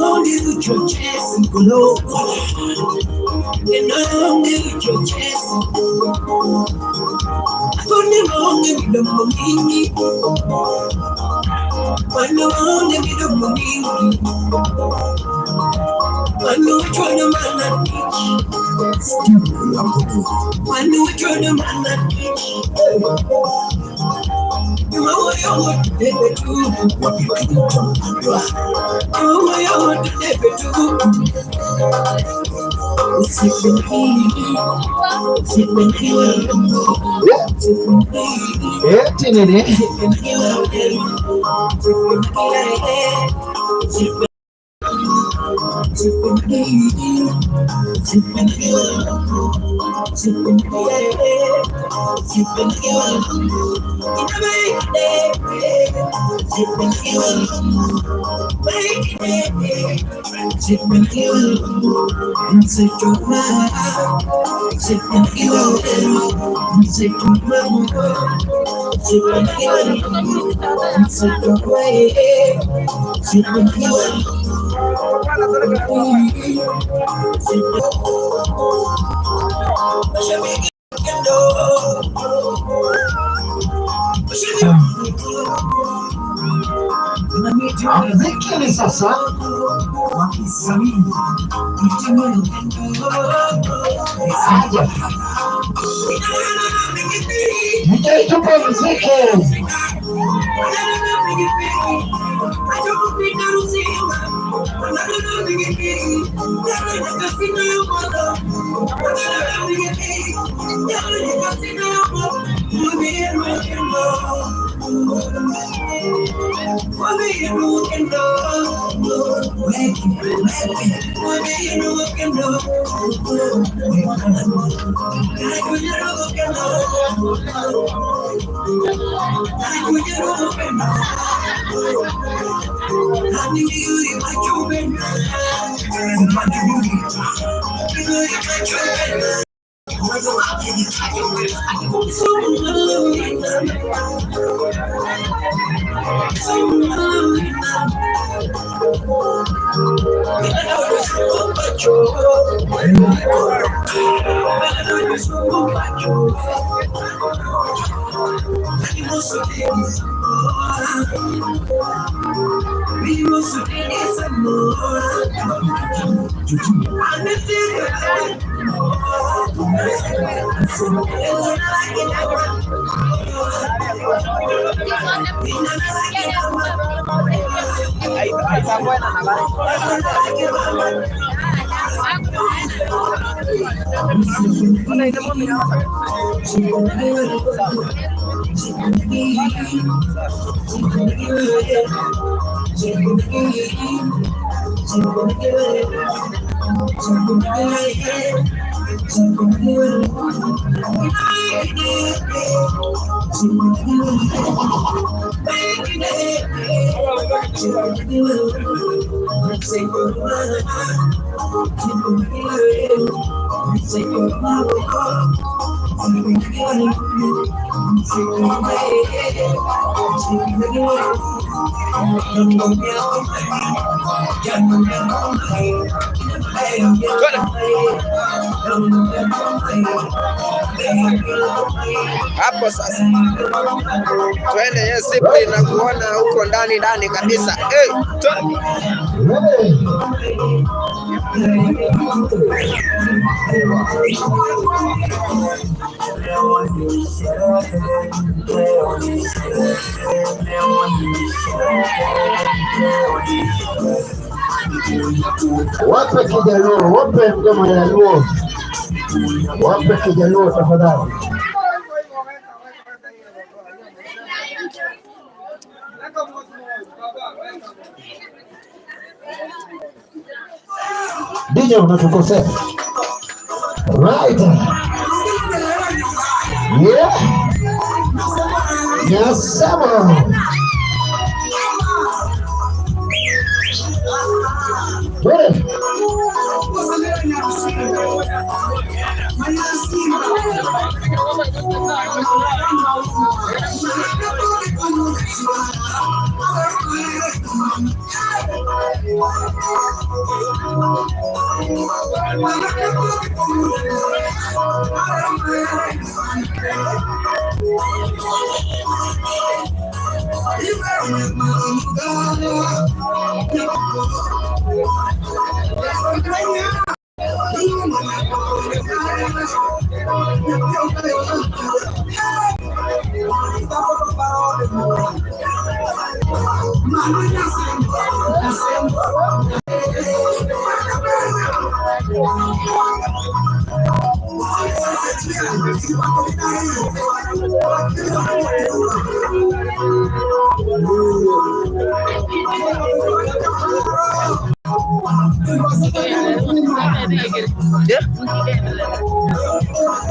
only with your chest and go low. And only with your chest. Only with the money. Only with the money. I know which one the man that teach. I know which one the man that teach. You know what you want to live it too. You know what you want to live it too. Mziki sasa wakisanii tupe mziki hapo sasa. Twende Yesu na kuona huko ndani kabisa. Wape Kijaluo, wape ngoma ya Jaluo, wape Kijaluo tafadhali. DJ unatukosea. Right. Yeah. Nyasama. What? Ya?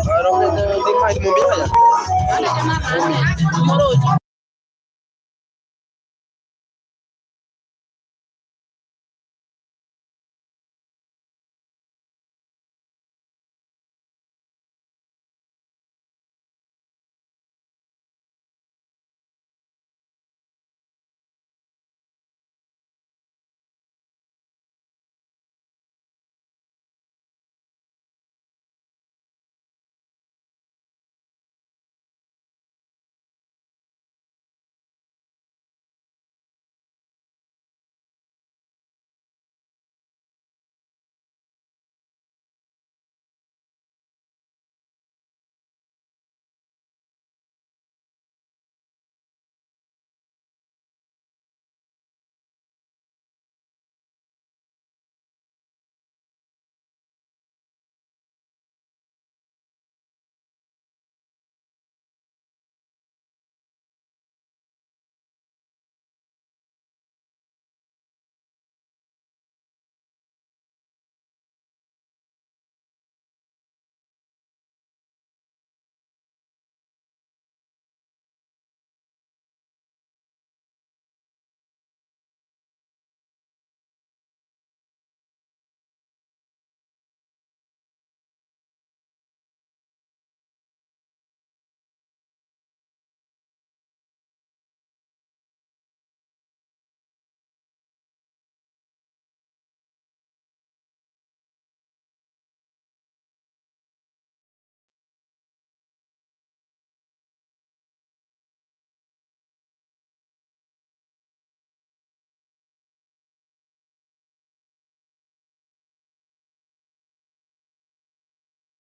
Orang itu di mobil aja.